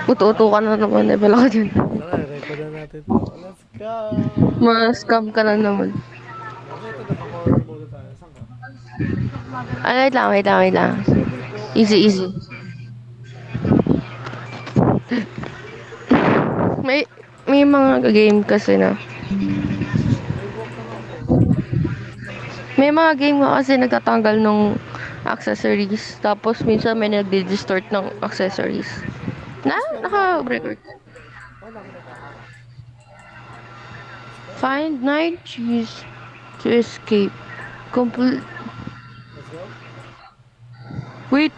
Uto-uto ka na naman, level ako dyan. Tara, record na natin to. Let's go! Mas-scam ka na naman. Kasi ito, naka-horror mode tayo. Saan ka? Ah, wait lang. Pwede walk Easy, ako. easy. May, may mga game kasi na. May walk na ako. May mga game nga kasi nagtatanggal ng accessories. Tapos minsan may nagdi-distort ng accessories. Na, Tapos meron na akong gold. naka-record. Oh, nakita ko. Let's go. Find night cheese to escape. Complete. Let's go. Wait,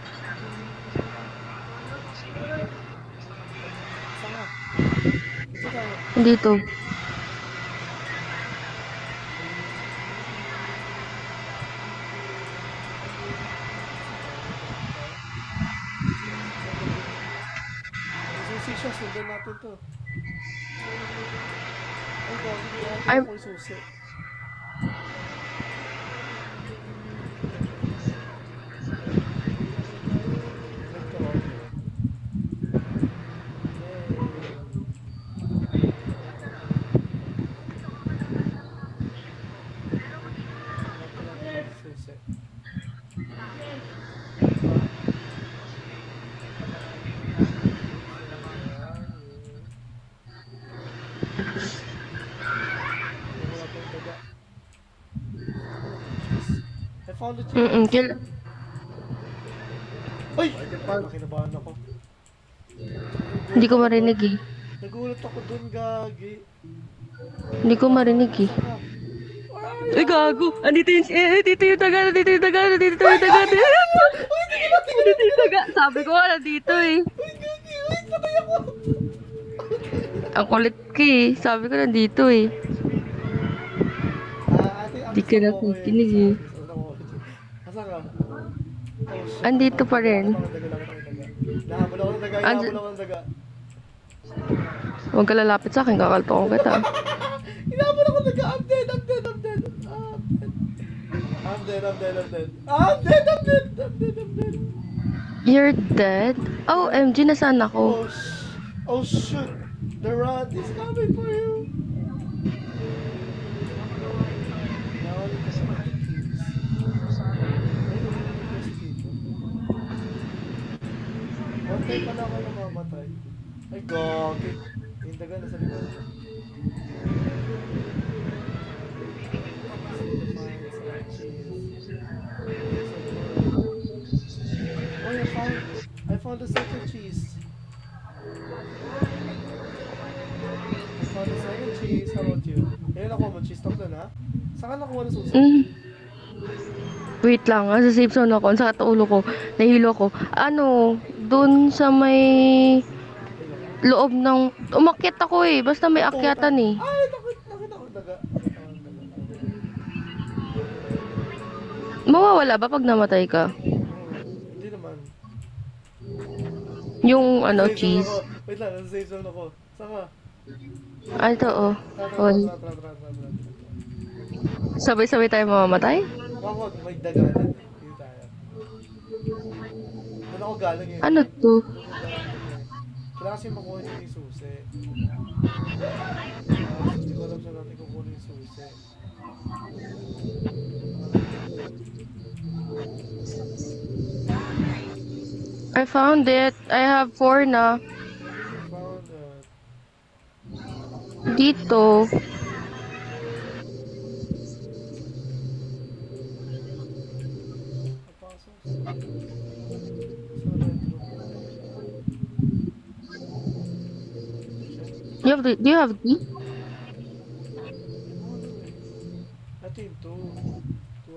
Saan ka? Dito tayo. dito. May susi siya. Sundan natin to. Ay, gawin ko natin I'm ako yung susi. Nagka-okay. Yay! Hanapin natin yung susi. Yung wala pang daga. I found the mm cheese. kill. Ay! Nakinabahan ako. Hindi ko Nagulat ako dun. marinig eh. Nagulat ako dun, gagi. Hindi ko marinig eh. Saka. Ay, gago. Andito yung taga, andito yung taga, andito yung taga. Uy, tingin na, tingin na, Andito yung tingin na! taga. Sabi ko, nandito eh. Uy, gagi! Uy, patay ako! Ang kulit ko eh. Sabi ko, nandito eh. Ate, Di ka nakikinig eh. Asa ka? Oh, shit. Andito pa rin. Nahabol ako ng daga, nahabol ako ng daga. Huwag ka lalapit sa akin, kakalto ko kita. Hinahabol ako ng daga! I'm dead! I'm dead! I'm dead! I'm dead! I'm dead! I'm dead! I'm dead! I'm dead! I'm dead! I'm dead! You're dead? Oh, MG, nasaan ako? Oh shoot! The rat is coming for you! Nawali ka sa mga keys. Ay, narinig ko si Tito. One time pala ako namamatay. Ay, gagi. Yung daga nasa likod. Oh, I found the second cheese. I found the second cheese. How about you? Ayun ako mo, cheese tatlo na. Saan ka nakuha ng susi? Mm. Wait lang, sa safe zone ako. Sa ulo ko. Nahilo ko. Ano, dun sa may loob ng... Umakyat ako eh. Basta may akyatan eh. Ay, nakita ko daga. Nakita ko ng daga. Mawawala ba pag namatay ka? Hindi naman. Yung ano, Safe zone cheese. ako. Wait lang, nasa safe zone ako. Saan ka? Ay, ito oh. Tara, Hoy. tara. Sabay-sabay tayo mamamatay? Wag, may daga na. Dito tayo. Doon ako galing eh. Ano to? Kailangan kasi makuha niyo yung susi. Hindi ko alam saan natin kukunin yung susi. I found it. I have 4 na. Found Dito. napasok sa red room. Do you have key? Ito yung 2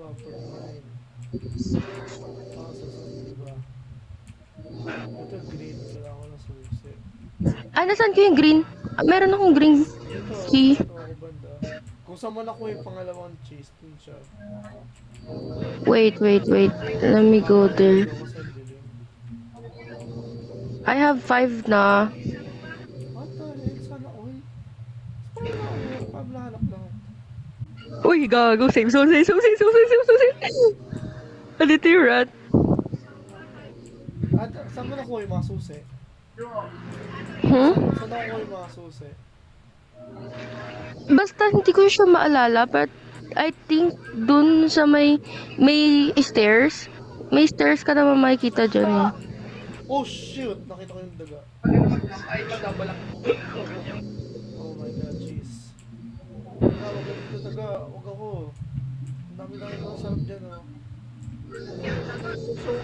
upper 9. Pasok sa iba. Ito green, kailangan ko ng susi. Ah, nasaan ko yung green? Ah, meron akong green Ito, key. ito ako banda. Kung saan man ako yung pangalawang cheese, dun siya. Wait. Let me go there. Dito ako sa dilim. I have 5 na. What the heck? Sana all? Paano ako? Pablahanap lang. Uy, gago. Save zone. Andito yung rat. At saan mo nakuha yung mga susi? Hmm? Saan ako yung mga susi? Basta hindi ko siya maalala, but I think dun sa may stairs. May stairs ka naman makikita dyan eh. Oh shoot! Nakita ko yung daga. Oh my god, jeez. Daga, wag ka dito daga. Wag ako. Ang dami nakita ko sarap dyan oh.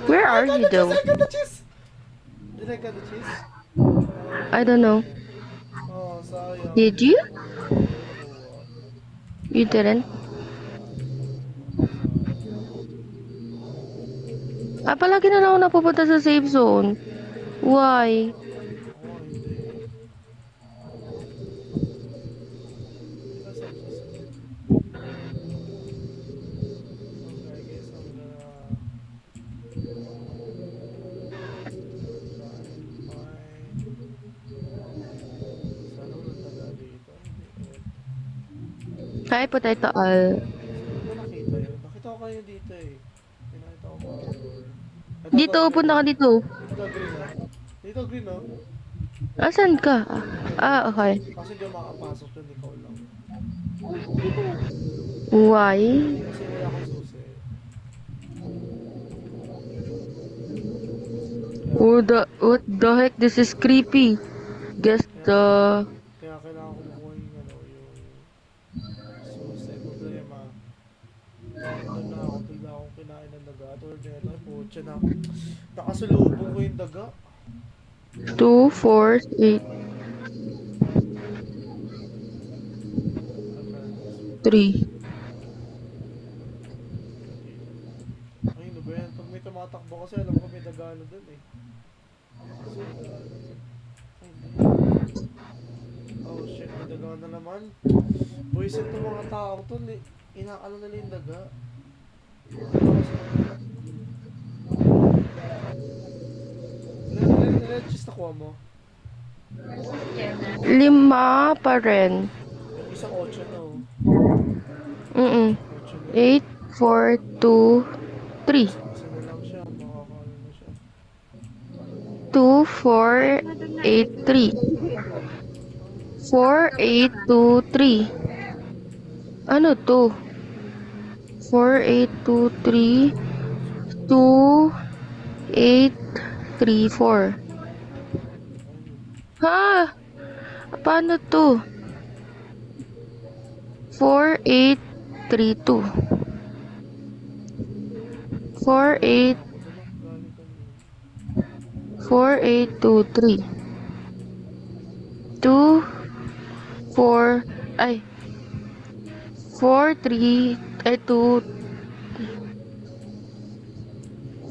Where I are got you the cheese! though? I got the cheese! Did I get the cheese? Oh, I hindi. don't know. Oh, sayang. Did you? Hindi ko nakuha. You didn't? Ah, palagi na lang ako napupunta sa safe zone. Why? Ako nga hindi. Hindi ba safe sa safe? Okay, I guess I'm gonna sana walang daga dito. Hindi. Hi, potato all. Saan ko nakita yun? Nakita ko kayo dito eh. Pinakita ko pa. Ito, Dito, green punta oh. ka dito. Dito, green oh. Dito, green oh. Asan ka? Dito, Ah, green. okay. Kasi di ako makapasok dun, ikaw lang. Why? Kasi wala akong susi. Kaya, What the heck? This is creepy. Guess kaya, the... kaya kailangan ko makuha yung ano, yung susi. Problema. Nandun na ako, bigla akong kinain ng daga. Tulad nito, ay putya na. Nakasulubong ko yung daga. 2, 4, 8, Apparently. 3. Ay, ano ba yan? Pag may tumatakbo kasi, alam ko may dagano dun eh. So, ay, hindi. Oh shit, may daga na naman. Buisit ng mga tao to, inaano nila yung daga. Ilan cheese nakuha mo? 5 pa rin. Yung isang 8 no? Mm-mm. 8 na. 8, 4, 2, 3. Isa na lang siya, makakaano na siya. 2, 4, 8, 3. 4, 8, 2, 3. Ano to? 4, 8, 2, 3. 2, 8, 3, 4. Ha? Paano to? 4, 8, 3, 2. 4, 8, Ito lang, galing kanina. 4, 8, 2, 3. 2, 4, ay, 4, 3, ay, 2,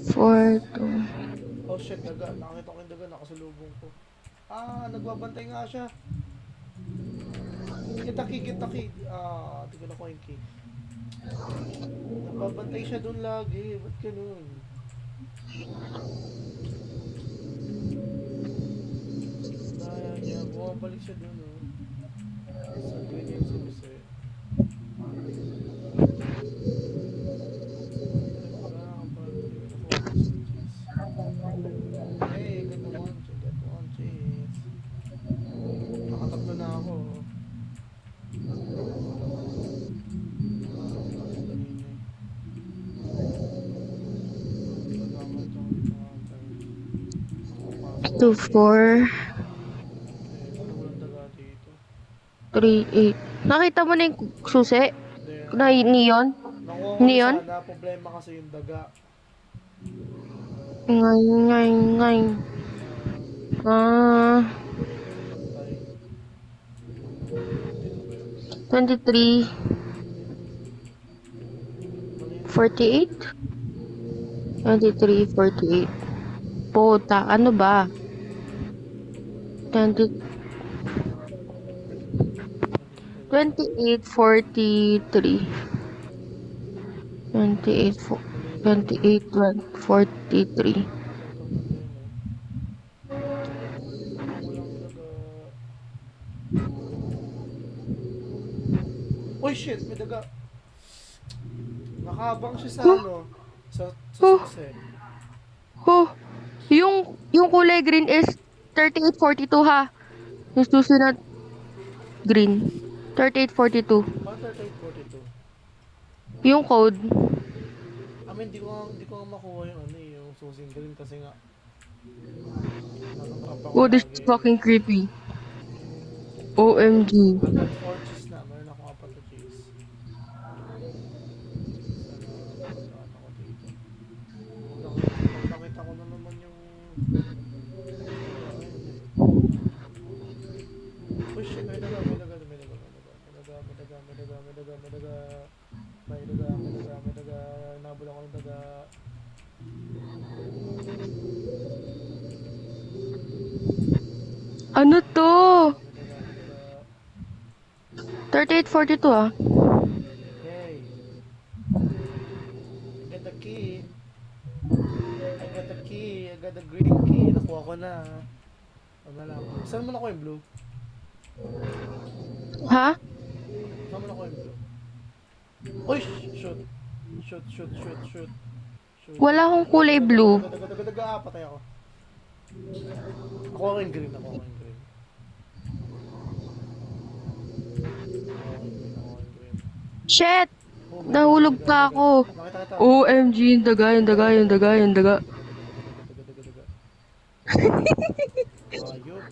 4, 2. Oh shit, daga. Nakakita ko yung daga, nakasalubong ko. Ah, nagbabantay nga siya. Kitaki, kitaki. Ah, di ko nakuha yung key. Nagbabantay siya dun lagi. Ba't ganun? Daya niya. Bumabalik siya dun, oh. Sa green yung susi. Hey, get the one, get the one, cheese. Nakatatlo na ako. Kasama ito ang pangantay. 2, 4, Eh, sana walang daga dito. 3, 8. Nakita mo na yung susi? Then, Na neon? nakuha ko na Neon? sana. Problema kasi yung daga. Ngay, ngay, ngay. Ah, Bantay. Dito ba yun? 23, Mali yun. 48? 23, 48. Puta, ano ba? 20, 28, 43. 28, 28, 43. Ito, banda yun, oh. Walang daga. Uy, shit! May daga. Nakahabang siya sa Huh? ano? Sa Huh? susi. Oh, yung kulay green is 3842 ha. Yung susunod, green. 3842. Paano 3842? Yung code. I mean, di ko nga makuha yung ano eh, yung susing green kasi nga natatrap ako Oh, this is lagi eh. fucking creepy. OMG. I got 4 cheese na. Meron akong 4 na cheese. Sana makagaan ako dito. Pag nakita ko na naman yung... Ay, hindi. Oh shit, may daga, may daga, may daga, may daga, may daga, may daga, may daga, may daga, may daga, may daga, may daga, may daga, nabula ko ng daga. Ano to? May daga, may daga. 3842 ah. Yay! I got the key. I got the key. I got the green key. Nakuha ko na. Ano na lang. Saan mo nakuha yung blue? Ha? Saan mo nakuha yung blue? Uy! Shoot! Shoot, shoot, shoot, shoot. Shoot. Wala akong kulay Daga, blue. daga, daga, daga, daga, daga. Patay ako. Ako yung green. Ako yung green. Ako yung green. Ako yung green. Shit! Oh, may Nahulog daga, pa daga, ako. daga. Nakita kita. OMG, yung daga, yung daga, yung daga, yung daga. Daga, daga, daga, daga. Ayun.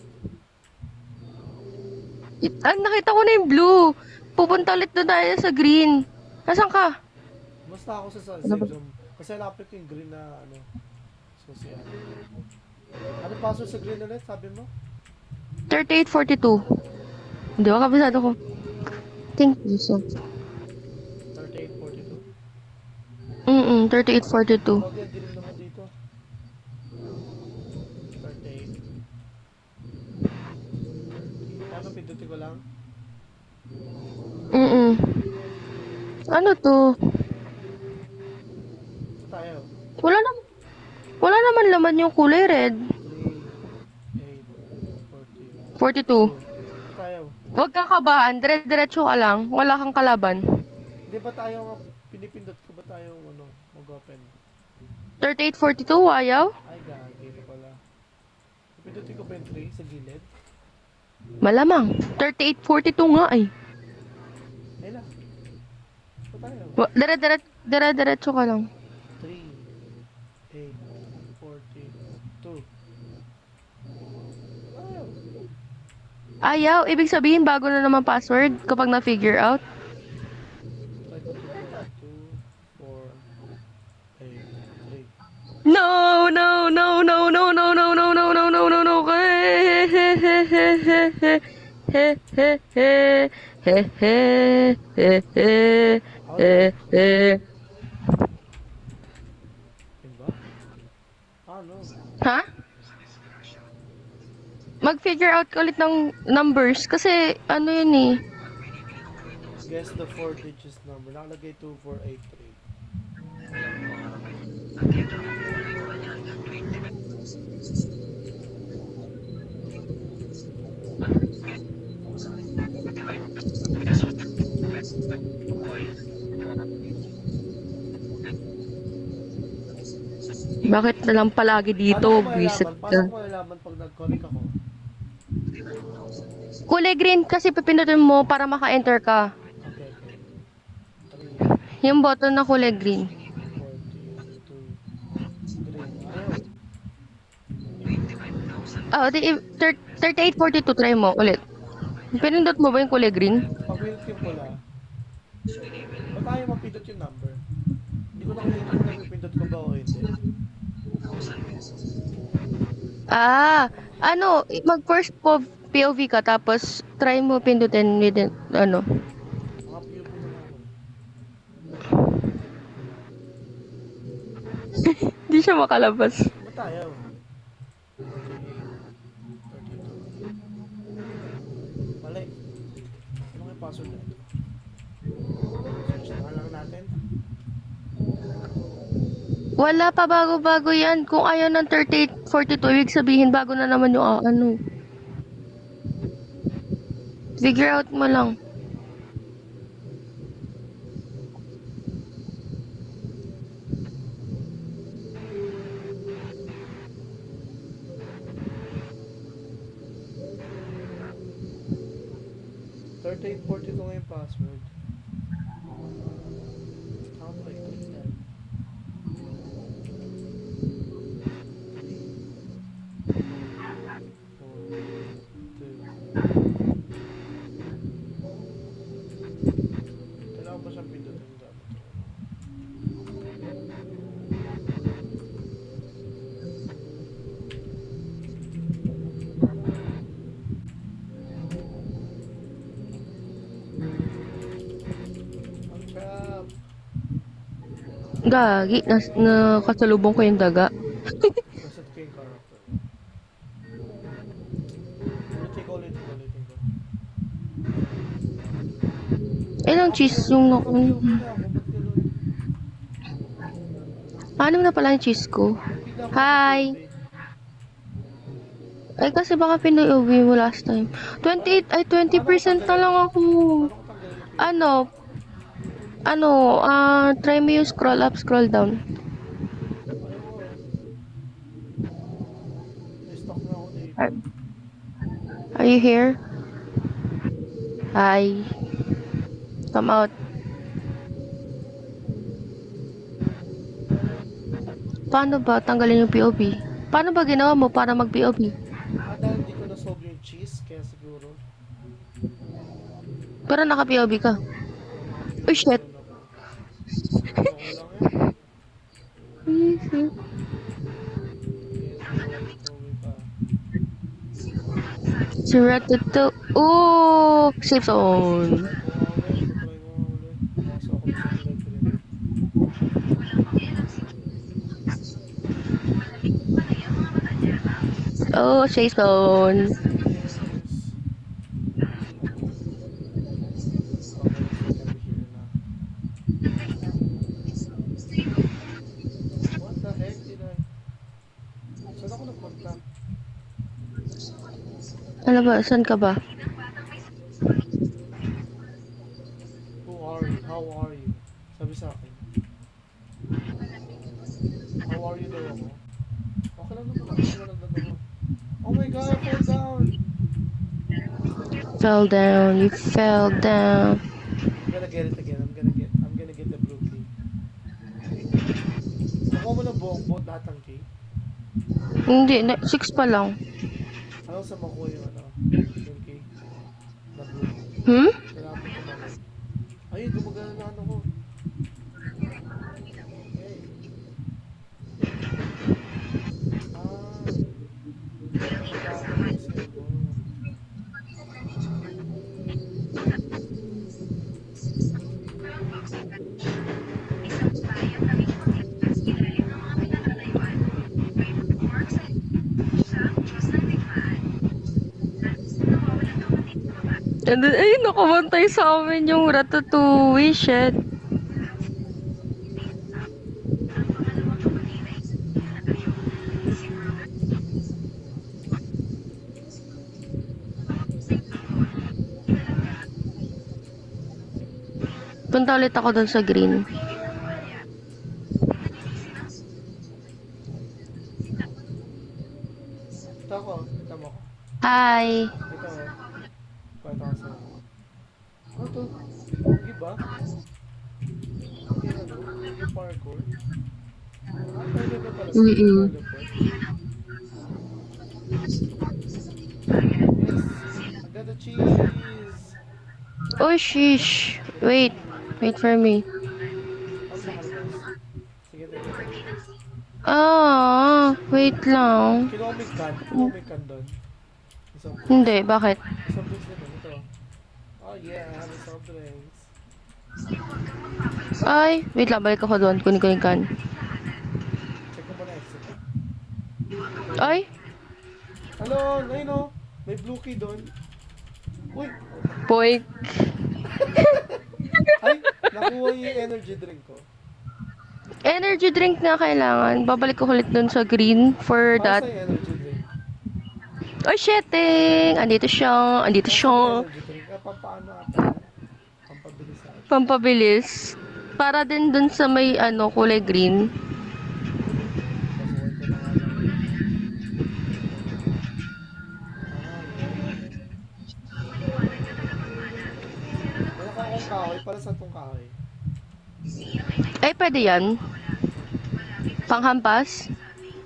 Nakita ko na yung blue. Pupunta ulit doon tayo sa green. Nasaan ka? Basta ako sa Ano ba? save zone. Kasi lapit ko yung green na ano. Susi ano. Ano password sa green ulit? Sabi mo? 3842. Hindi ko kabisado ko. Thank you so. 3842. 3842. Huwag yan, dilim naman dito. 38. Paano pindutin ko lang? Ano to? Ito tayo. Wala naman. Wala naman laman yung kulay red. 3, 8, 40. 42. Ito tayo. Huwag kang kabahan. Diretso ka lang. Wala kang kalaban. Hindi ba tayo nga pinipindot ko ba tayo ano, mag-open? 3842, ayaw? Ay, gagi ito pala. Pindutin ko ba yung 3 sa gilid? Malamang. 3842 nga ay. Ay lang. Ito tayo. Diretso ka lang. 3, 8, 42. Ayaw. Ayaw. Ibig sabihin, bago na naman password kapag na-figure out. Try ko 2, 4, 8, 3. No, no, no, no, no, no, no, no, no, no, no, no, no. Yun ba? Ano? Ha? Mag-figure out ka ulit ng numbers kasi ano yun eh. Guess the 4 digits number. Nakalagay 2483. Bakit na lang palagi dito? Visit Paano ka. ko malalaman pag nag-connect ako? Kulay green kasi pipindutin mo para maka-enter ka. Okay, okay. 3, Yung button na kulay green. 42, green. Ah, Ayaw. 3842 try mo ulit. Pinindot mo ba yung kulay green? Pag pindutin yung pula, ba't tayo mapindot yung number? Hindi ko nakikita kung napipindot ko ba o hindi. Ah, ano, mag first POV ka tapos try mo pindutin with ano. Mga POV na lang ako. Hindi siya makalabas. Ba't tayo? 32. Mali. Ano yung password na ito? Search na lang natin. Wala pa bago-bago yan. Kung ayaw ng 3842, ibig sabihin bago na naman yung ano. Figure out mo lang. 3842 nga yung password. How do I click that? 3, 4, 2. Kailangan ba siyang pindutin gamit ko? Ang trap! Gagi, kasalubong ko yung daga. Reset ko yung character. Ulitin ko. Ilang cheese yung Mag-POV na ako, ba't ganun? Anim na pala yung cheese ko. Hindi ako Hi! naka-POV. Ay, kasi baka pinay-uwi mo last time. 28, ay 20% na lang ako. Paano ko tanggalin yung POV? Try mo yung scroll up, scroll down. Ayaw mo. May stock na ako dito. Are you here? Hi. Come out. Paano ba tanggalin yung POV? Paano ba ginawa mo para mag-POV? Dahil hindi ko na-solve yung cheese, kaya siguro. Pero naka-POV ka. Oh, shit. Okay lang yan. Mhm. Sira to. Oh, safe zone. Try ko nga ulit. Kaso ako sa electric. Oh, safe zone. Yes. Okay, second here na. What the heck did I... Saan ako nagpunta? Ano ba? Saan ka ba? Who are you? How are you? Sabi sa akin. How are you daw ako? Okay lang naman ako. Nalagdag ako. Oh my god, I fell down! Fell down. You fell down. I'm gonna get it again. I'm gonna get the blue key. Nakuha mo na buong boat lahat ng key? Hindi, 6 pa lang. Ano sa makuha yung yung key? Na blue. Hmm? Kailangan mo tumagal. Ay, gumagana na ano ko. Okay. Nagkakaroon kasi ako. And then, ay, nakabantay sa amin yung Ratatouille. Shit. Punta ulit ako dun sa green. Ito ako. Ito mo ko. Hi. Ito. Kwento ka sa'yo. Ano to? Pogi ba? Yung ano? Yung parkour? Pwede ba pala? Mm-mm. Teleport? Yes! I got the cheese! Oh, sheesh. Wait. Wait for me. Ang mahal guys. Sige, teka. Wait lang. Kinuha mo yung can doon. Isang drinks. Hindi, bakit? Isang drinks naman. Ito. Oh yeah, I have some drinks. Ay, wait lang. Balik ako doon. Kunin ko yung can. Check mo muna exit. Ay, Hello, ayun o. May blue key doon. Uy! boy. Ay! Nakuha yung energy drink ko. Energy drink na kailangan. Babalik ko ulit doon sa green for Para that. sa energy drink. Oh, shitting! Andito siya. Andito siya. Energy drink. Pampaano ata? Pampabilis sa akin. Pampabilis. Para din doon sa may kulay green. Pasukin ko na nga lang. Itong kahoy, para sa itong kahoy. Ay, pwede yan. Panghampas?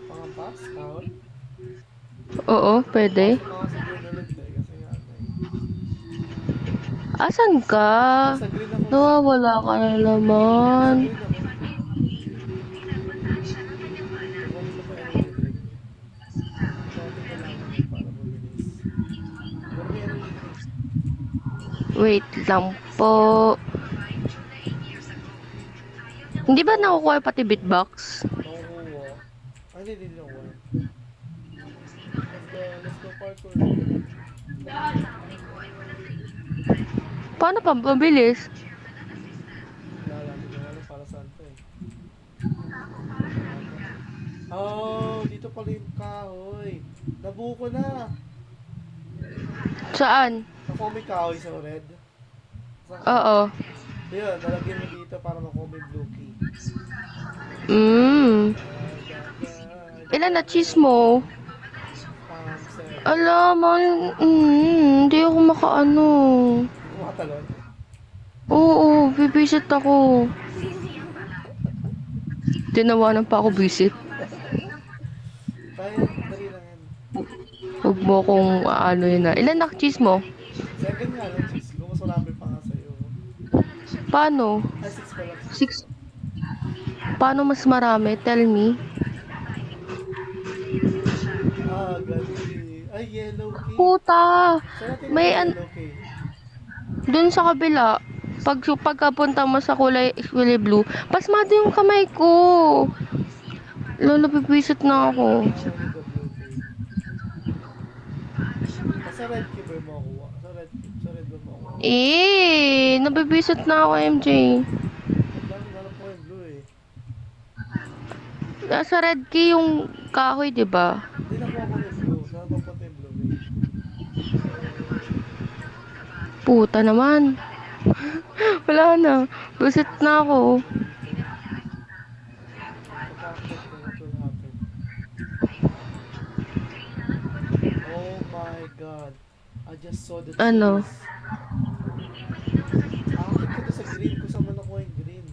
Pangampas, kahoy. Oo, pwede. Pasok ako sa green ulit eh, kasi nga ano eh. Asan ka? Sa green ako. Nawawala ka na Sa naman. green ako. Kukunin ko pa energy drink. Konti ko lang eh, para mabilis. Pero may energy drink. Wait lang po. Hindi ba nakukuha pati bitbox? Nakukuha. Ay, hindi nakukuha. Let's go parkour. Paano pa mabilis? Wala, hindi ko alam para saan to eh. Oh, dito pala yung kahoy. Nabuo ko na. Saan? Nakuha mo yung kahoy sa red. Oo. Yun, nalagyan mo dito para makuha mo yung blue key. Ilan na cheese mo? Seven. Alaman, hindi ako makaano. Kumatalon. Oo, bibisit ako. Tinawanan pa ako visit. Kaya, dali lang yan. Huwag mo kong ano yun na. Ilan na cheese mo? Seven nga lang, cheese ko. Mas marami pa nga sa'yo. Paano? Ay, six pa lang. 6. Paano mas marami? Tell me. Ah, galing. Ay, yellow key. Puta! Saan natin May yung yellow key? Dun sa kabila. Pagkapunta mo sa kulay blue, pasmado yung kamay ko. Lolo, pipisit na ako. I only the blue key. Sa red key ba yung makukuha? Sa red ba makukuha? Nabibisit na ako, MJ. Alam ko yung blue eh. Nasa red key yung kahoy, di ba? Hindi nakuha ko yung blue. Saan ba punta yung blue eh? Puta naman. Wala na. Bisit na ako. Kapakit ko what will happen. Oh my god. I just saw the Ano? cheese. Akit ko to sa green. Kung saan man nakuha yung green.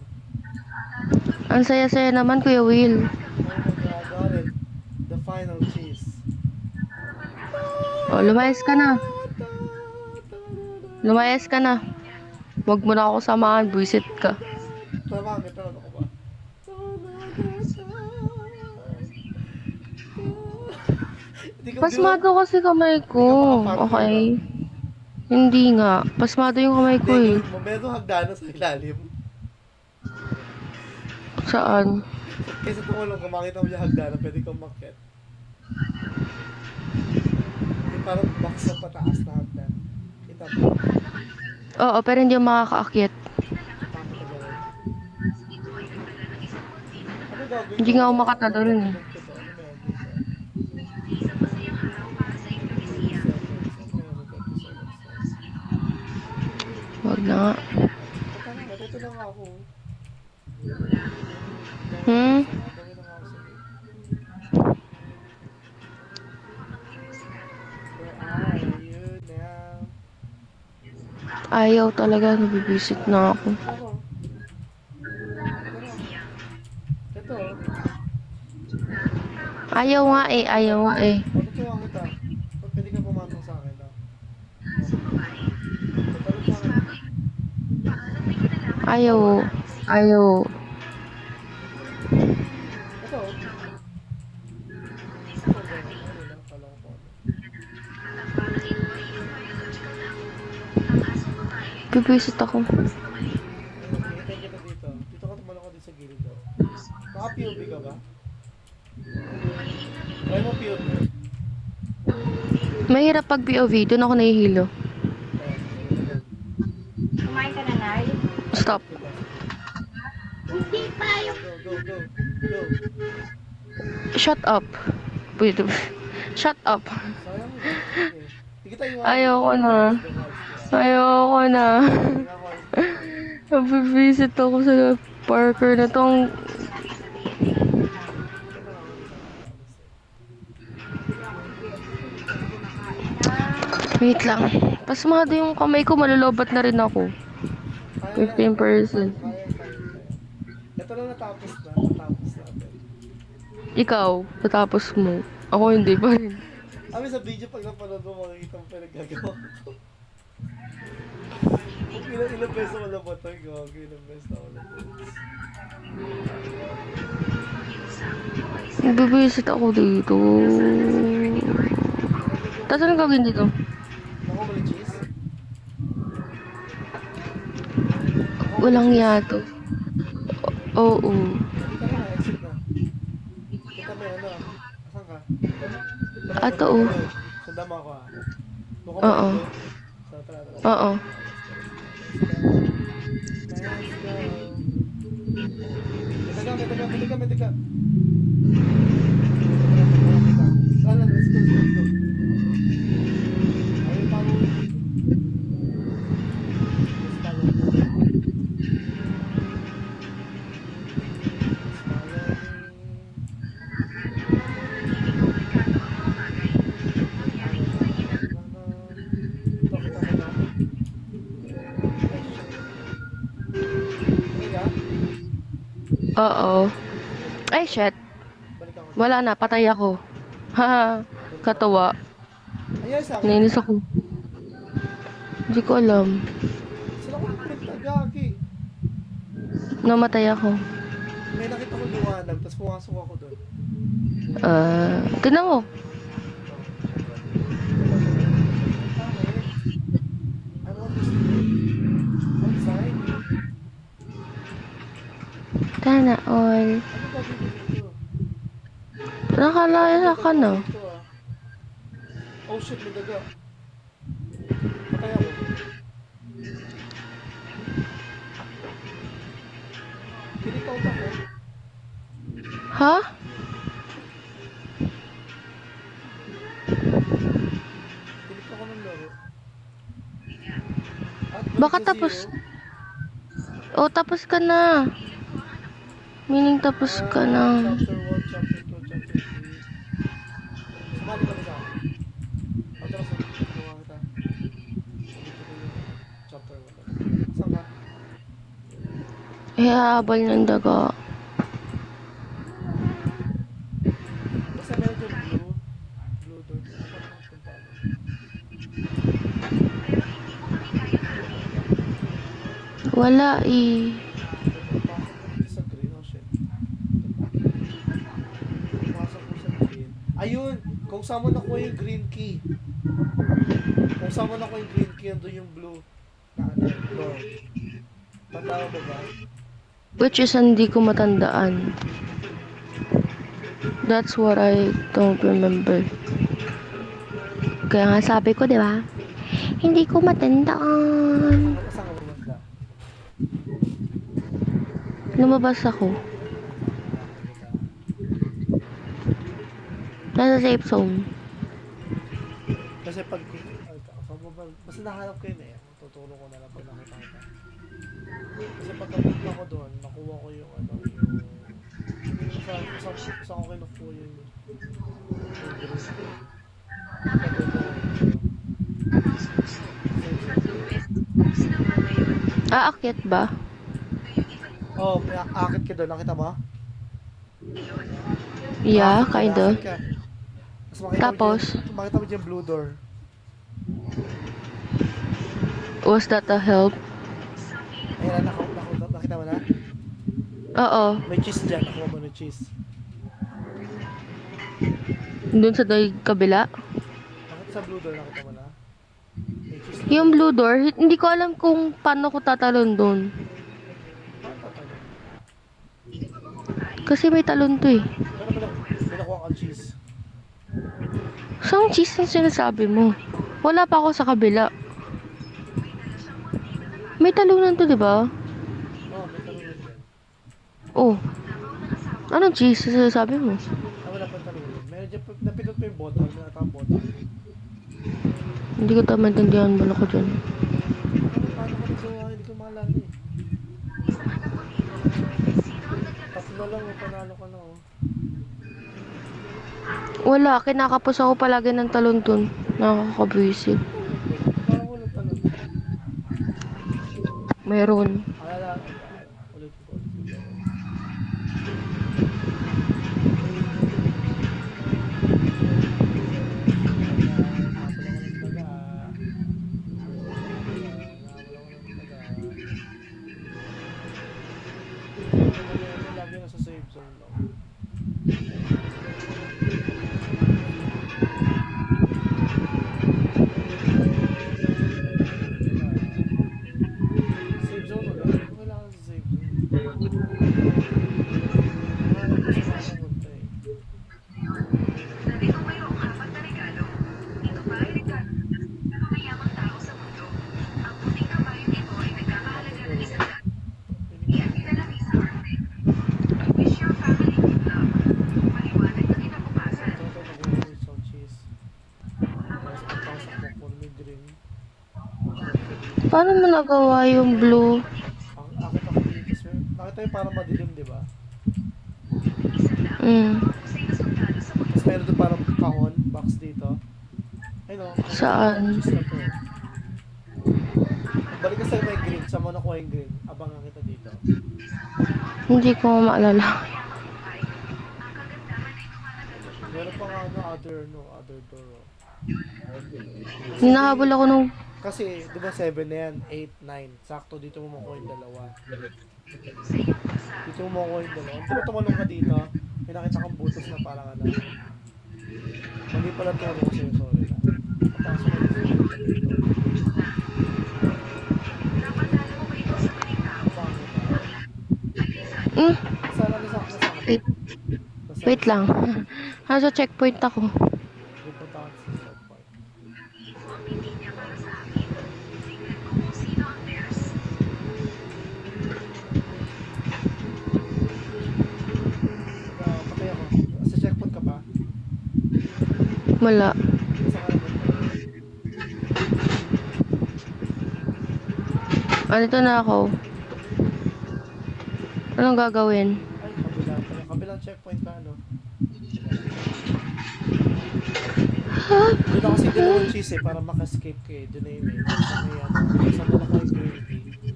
Ang saya-saya naman, Kuya Will. Oh my god, got it. The final cheese. O, lumayas ka na. Lumayas ka na. Huwag mo na ako samahan. Buisit ka. Tama, may tawag ako ba? Hindi ka Pasmado kasi kamay ko. Okay. Hindi nga. Pasmado yung kamay ko eh. Meron hagdanan sa ilalim. Saan? Kaysa tumulong ka, makita mo yung hagdanan, pwede kang makit. Yung parang box sa pataas na hagdan. Kita mo. Oo, pero hindi ako makakaakyat. Takot na gawin. Ano gagawin Hindi ko? nga ako makatalon eh. Ano meron dito? Huwag na nga. Ito lang ako. Hmm? Gawin lang ako sa Where are you now? Ayaw talaga. Nabibisit na ako. Ako. Ito. Ayaw nga eh. Ayaw nga eh. Matutuwa kita. Pwede ka pumatong sa akin, ah. Tatalon sa akin. Ayaw. Ayaw. Ito. Ito ba? Ano lang? Kala ko pa. Bibisit ako. Ayun, nakikita kita dito. Dito ka tumalong ka din sa gilid, oh. Naka-POV ka ba? Try mo POV. Mahirap pag POV. Doon ako nahihilo. Kumain ka na, Nay? Stop. Hindi pa yung... Go, go, go. Go. Shut up. Pwede. Shut up. Sayang mo. Okay. Sige tayo. Ayoko na. Ayoko na. Nabibisit ako sa Parker na tong... Wait lang. Pasmado yung kamay ko. Malalobat na rin ako. Kaya 15%. Kaya. Ito lang natapos na. Natapos natin. Ikaw, natapos mo. Ako hindi pa rin. Sa video pag napanood mo, makikita mo pa nagagawa ko. Kung ilang beses ako napatay, gawag ilang beses ako napatay. Nagbibisit ako dito. Tapos anong gagawin dito? Nakuha mo ng cheese? Walang yato. Oo. Dito na, exit na. Kita mo yan, ano? Asan ka? Ato, oh. Sundan mo ako, ah. Doon ka Oo. ba? Tara. Oo. Let's go. May taga. Let's go. Ayun, follow. Let's follow. Oo. Ay, shit. Wala na, patay ako. Haha, katawa. Ayan sa akin. Nainis ako. Hindi ko alam. Sila ko nagpunta, gagi. Namatay ako. May nakita ko liwanag, tapos pumasok ako doon. Tignan mo. I want to sleep. Outside. Sana all. Ano ba dito? Nakalaya ka na. Dito, ah. Oh shit, may daga. Patay ako. Pinikaut ako. Ha? Pinik ako ng laro. At Baka to tapos. zero. Oh, tapos ka na. Meaning tapos ka na. Chapter 1, chapter 2, chapter 3. Sumali ka na sa akin. O, tara sa gawa kita. Dito ko yung chapter 1. Saan ka? Habal ng daga. Basta meron dyan blue door. Ano pa punta ako? Wala eh. Pasok ko dito sa green. Oh shit. Pasok ko sa green. Ayun! Kung saan mo nakuha yung green key. Kung saan mo nakuha yung green key, andun yung blue na ano, door. Tanda mo ba? Which is hindi ko matandaan. That's what I don't remember. Kaya nga sabi ko, di ba? Hindi ko matandaan. Saan ka bumanda? Lumabas ako. Nasa safe zone. Kasi pag basta nahanap ko yun eh. Tutulong ko na lang pag nakita kita. Kasi pagkapunta ko doon, nakuha ko yung ano, yung saan ko kinukuha yung Aakyat ba? oh, may akit ka doon, nakita mo? Yeah, Aakit ka, kinda. aakit ka. Tapos? Makita mo dyan blue door. Was that a help? Ayun na, nakita mo na? Oo. May cheese dyan, nakuha mo ng cheese. Doon sa kabila. Nakita sa blue door, nakita mo na? May cheese na. Yung blue door, hindi ko alam kung paano ko tatalon doon. Paano tatanong? Kasi may talon to eh. Pero may nakuha kang cheese. Saan cheese ang sinasabi mo? Wala pa ako sa kabila. May talunan to, di ba? Oh, may talunan dyan. Oh. Anong cheese ang sinasabi mo? Wala pang talunan. Meron dyan, napindot mo yung bottle, may natang bottle. Hindi ko tama maintindihan mo ko dyan. Paano ka nagawa? Hindi ko maalala eh. Tatlo lang, panalo ka na oh. Wala, kinakapos ako palagi ng talon dun. Nakakabwisit. Parang walang talon. Meron. Ala. Ulit ko. Lagi na sa safe zone lang. Safe zone ulit? Kailangan sa safe zone. Gusto ko pumunta eh. Nandito mayroong apat na regalo. Ito ba ay regalo ng mayamang tao sa mundo? Ang puting kabayong ito ay nagkakahalaga ng isang daan. Iyan nilalaki sa arte. Wish your family good luck. Maliwanag na kinabukasan. Ito nag-work sa cheese. Tapos pagpasok mo po may green. Paano mo nagawa yung blue? Ang akit ako dito sir. Nakita yung parang madilim diba? Husay na sundalo sa mundo. Tapos meron doon parang kahon, box dito. Ayun o. Saan? Cheese na to. Balik ka sa'yo may green. Saan mo nakuha yung green? Abangan kita dito. Hindi ko maalala. Meron pa nga other door. Oh. Hinahabol ako nung... Kasi, di ba 7 na yan, 8, 9. Sakto, dito mo makuha yung dalawa. Dito mo makuha yung dalawa. Di ba tumalong ka dito? May nakita kang butas na parang ano. Mali pala turo ko sa'yo, sorry na. Kapasok ko dito. Hmm? Saan? Wait. Wait lang. Nasa checkpoint ako. Pupunta ka sa start point. Hindi niya para sa akin. Tingnan mo kung sino ang theirs. Patay ako. Sa checkpoint ka pa? Wala. Saan ka naman? Andito na ako. Anong gagawin? Ay, kabila pala. Kabilang checkpoint ka, ano? Doon na kasi dalawang cheese eh, para maka-escape ka eh. Doon na yun eh. May ano, sa mga kayo green tea.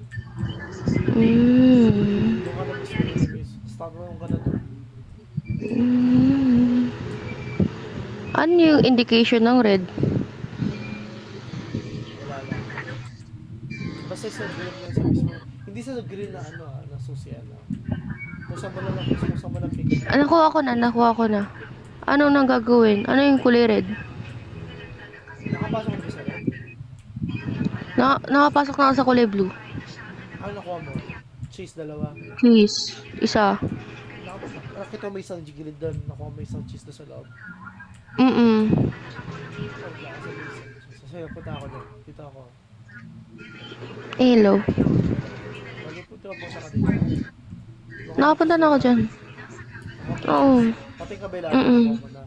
Doon ka na mismo. Start mo ka na doon. Ano yung indication ng red? Wala lang. Basta sa green lang sa mismo. Hindi sa green na ano na susi ano. Kung saan mo na lang, kung saan mo na pick. Nakuha ko na. Anong nang gagawin? Ano yung kulay red? Nakapasok ka ba sa red? Nakapasok na ako sa kulay blue. Ano nakuha mo? Cheese, dalawa. Please. Isa. Nakita mo may isang gilid doon. Nakuha mo isang cheese doon sa loob. Sa'yo, punta ako doon. Dito ako. Hello. Punta ka dito. Nakapunta na ako dyan. Oo. Pati kabila, Mm-mm. nakuha mo na.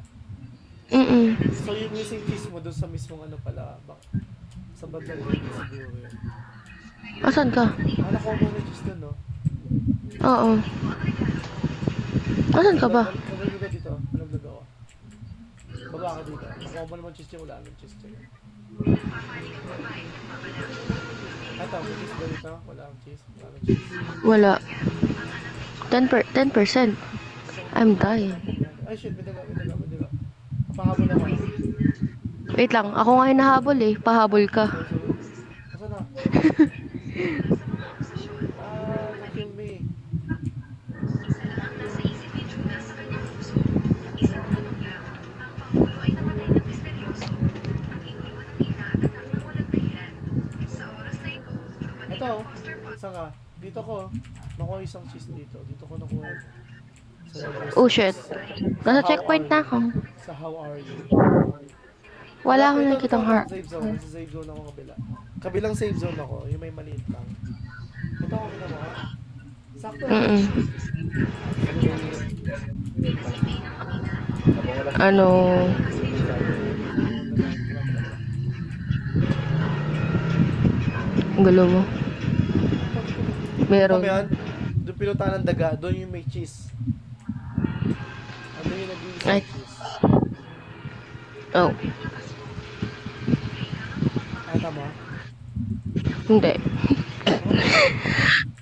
So yung missing cheese mo doon sa mismong ano pala, sa bandang dito siguro yun. Asan ka? Nakuha mo na cheese doon, no? Oo. Asan ka ba? Nalaglag ka dito, nalaglag ako. Baba ka dito, nakuha mo naman cheese dyan, wala nang cheese dyan. Ito, may cheese ba dito? Wala ang cheese, wala nang cheese. Wala. 10%. I'm dying. Ay shit, may daga. Pahabol ako. Wait lang. Ako nga hinahabol eh. Pahabol ka. Asan na? Kill me. Isa lang ang nasa isip ni Judas sa kanyang puso. Isang tanong lang. Ang Pangulo ay namatay ng misteryoso. Ang iniwan ng ina at anak ng walang dahilan. Sa oras na ito, dumating Ito, ang foster father. saan ka? Dito ko. Nakuha isang cheese dito. Dito ko nakuha. Oh shit. Nasa checkpoint na ako. Sa how are you? Wala akong Ito, nakitang ito, heart. Safe zone. Sa safe zone ako kabila. Kabilang safe zone ako. Yung may maliit lang. Ito ako ginawa. Sakto. Ano? Ang gulo mo. Meron. Kami yan. Doon pinuta ng daga. Doon yung may cheese. Ano yung nag-iisang Ay. cheese? Oh. Ay, tama. Hindi.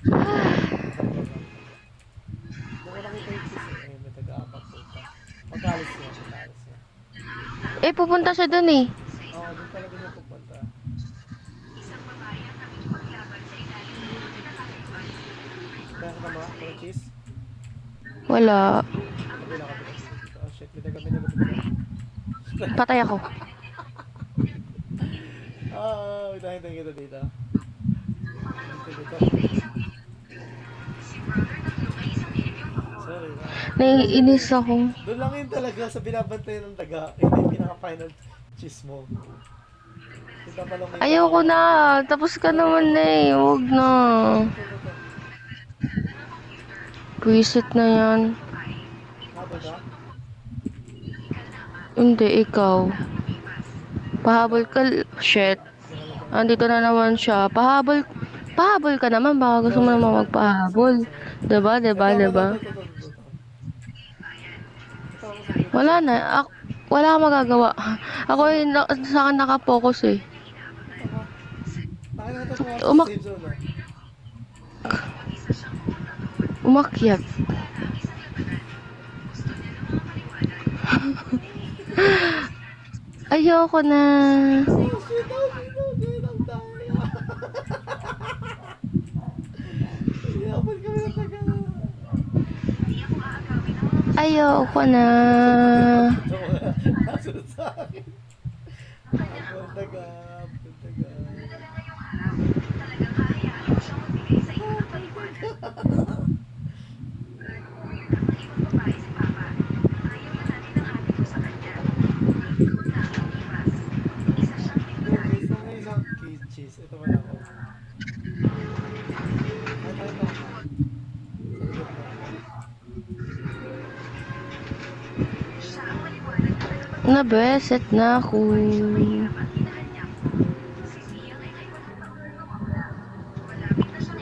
Doon ko nakita yung cheese eh. Ayun, may taga-apak punta. Pagkalis niya, pagkalis niya. Eh, pupunta siya dun eh. Oo, doon talaga niya pupunta. Kaya ka ba? Kaya cheese? Wala. Kabila, kabila. Oh shit, may taga. Patay ako. Hintay kita dito. Dito. Sorry. Naiinis ako. Doon lang yun talaga sa binabantayan ng taga. Ito yung pinaka-final cheese mo. Kita pa lang may... Ayoko na. Tapos ka naman eh. Huwag na. Ito. Pwisit na yan. Habol ka? Hindi, ikaw. Pahabol ka. Shit. Andito na naman siya. Pahabol ka naman. Baka gusto mo naman magpahabol. Diba? Wala na. Wala akong magagawa. Ako yung sa akin nakapokus eh. Nakakita ko sa Umak- save zone ah. Umakyat. Ayoko na. Ang daya. Hihapon kami ng taga. Ayoko na. Nasunod sa akin. Ang taga. Isang cheese. Ito wala ko. Nabeset na ako.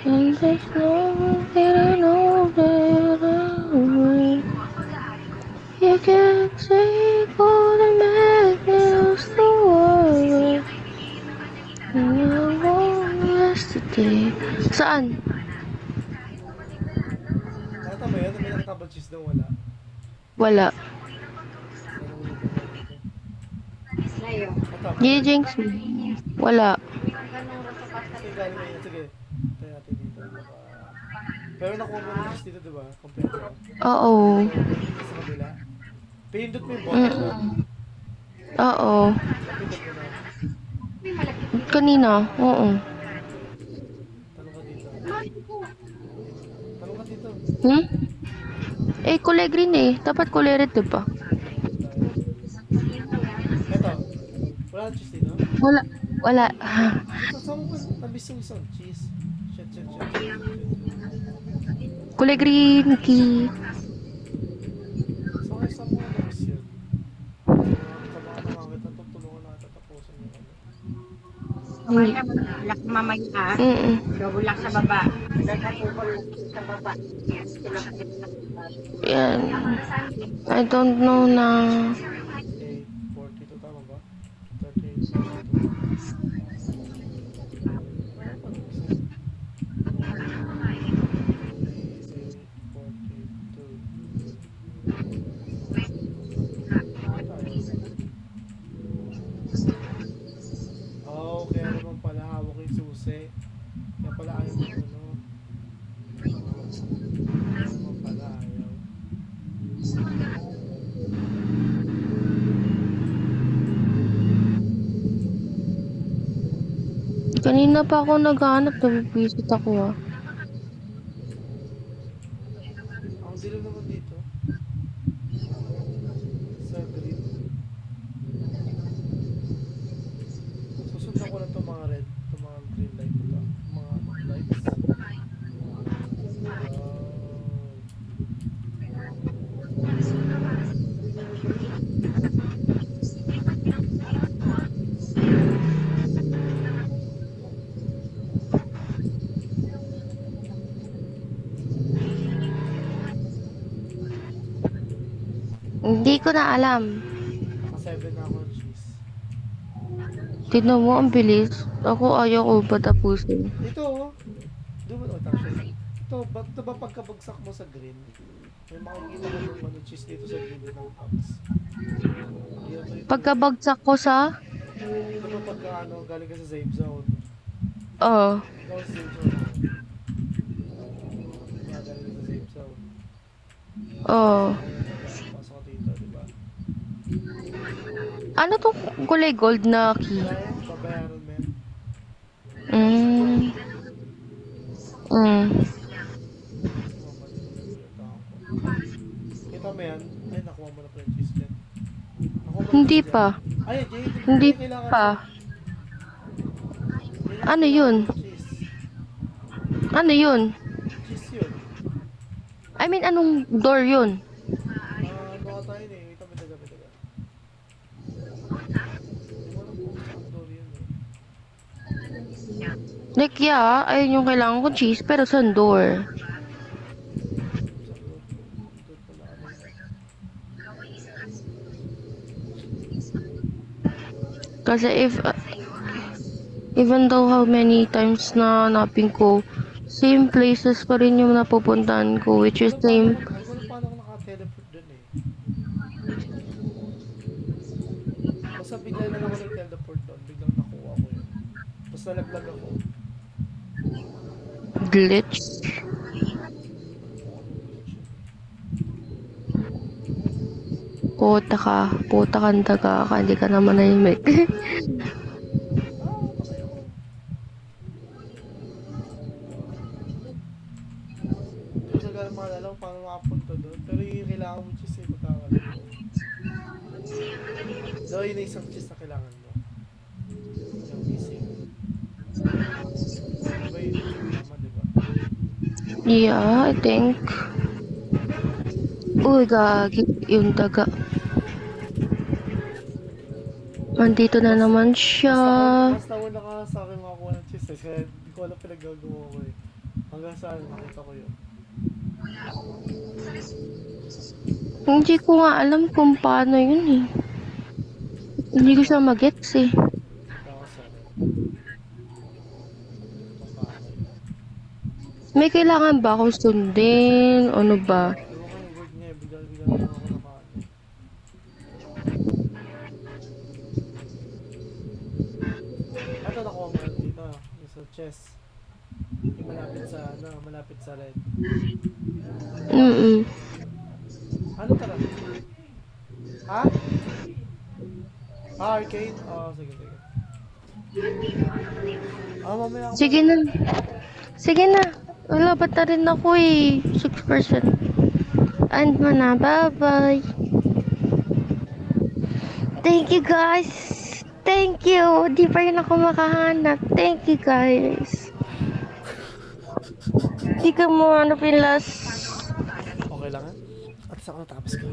And there's no getting over. You can't take all the madness to worry. And I won't yesterday. Saan? Nakita mo yan? May nakatambal cheese daw wala. Wala. Layo. Jinx. Wala. Sige, galing na yun. Sige. Tayo natin dito. Pero nakuha mo yung cheese dito, diba? Kompleto. Oo. Sa kabila. Pinindot mo yung bottle mo. Oo. Pinindot mo na. Kanina. Oo. Tanong ka dito. Tanong ka dito. Hmm? Eh, kulay green eh. Dapat kulay red, diba? Eto. Wala ng cheese dito? Wala. Wala. Saan mo ba nabis yung isang cheese? Shit. Kulay green key. Saan mo nabis yun? Sa mga namangit na tutulungan na tatapusin yung ano. Kumain ka bulak mamaya. Mm-mm. Bulak sa baba. Nagkatungkol sa baba. Sila kasi Yan. I don't know na. 42 tama ba? 38. Oh, kaya naman pala hawak yung susi. Kaya pala ayaw mo ano. Kaya naman pala ayaw. Kanina pa ako naghahanap. Nabibisit ako ah. Ang dilim naman dito. Sa green. Susundan ko lang itong mga red, itong mga green light ito. Mga lights. Hindi ko na alam. Naka 7 na ako ng cheese. Tignan mo, ang bilis. Ako ayaw ko patapusin. Dito oh. Doon mo, oh, tapos Ito ba pagkabagsak mo sa green, may makikita ka ng ano, cheese dito sa green ng box. Ito. Pagkabagsak ko sa... Ito ba pagka ano, galing ka sa safe zone? Oo. Ikaw sa safe zone. Galing ka sa safe zone. Oo. Pasok ka dito, di ba? Ano tong kulay gold na key? Kaya, babayaran mo yan. Mm. Mm. Kita mo yan? Ay, nakuha mo na pala yung cheese dyan. Nakuha mo na Hindi cheese dyan. pa. Ay, Jay, Hindi kailangan pa. mo. Yan yung Ano kailangan yun? mo, cheese. Ano yun? Cheese yun. I mean, anong door yun? Ano ka tayo eh. Wait, taga. Hindi mo alam kung saan door yun eh. Like, yeah, ayun yung kailangan ko cheese, pero saan door? Saan door? Door pala ano yun. Kasi even though how many times na hanapin ko, same places pa rin yung napupuntahan ko, which is same. Ano paano ako naka-teleport dun eh. Basta bigla na lang ako nag-teleport doon. Biglang nakuha ko yun. Tapos nalaglag ako. Glitch. Puta kang daga ka, hindi ka naman nahimik. Patay ako. Hindi ko talaga maalala kung paano makapunta doon. Pero yung kailangan mo cheese eh, pagkakalit mo. So, yun na isang cheese na kailangan mo. Yung missing. Diba yun? Tama, diba? Yeah, I think. Uy, gagi, yung daga. Nandito na naman siya. Mas nauna ka sa akin makakuha ng cheese eh. Kaya hindi ko alam pinaggagawa ko eh. Hanggang saan nakita ko yun. Hindi ko nga alam kung paano yun eh. Hindi ko siya magets eh. Ako sa akin. Kung paano yun. May kailangan ba akong sundin? Ano ba? Ewan ko yung word niya eh. Bigla na lang ako nakaan eh. Ito nakuha mo lang dito. Yung sa chest. Yung malapit sa red. Mm-mm. Ano tara? Ha? Arcade? Oo, sige. Mamaya ako. Sige na. Sige na. Wala ba ta rin ako eh. 6%. And mo na. Bye-bye. Thank you guys. Thank you. Di pa rin ako makahanap. Thank you guys. Di ka mo ano pilas. Okay lang ha? At saan ko natapos ko?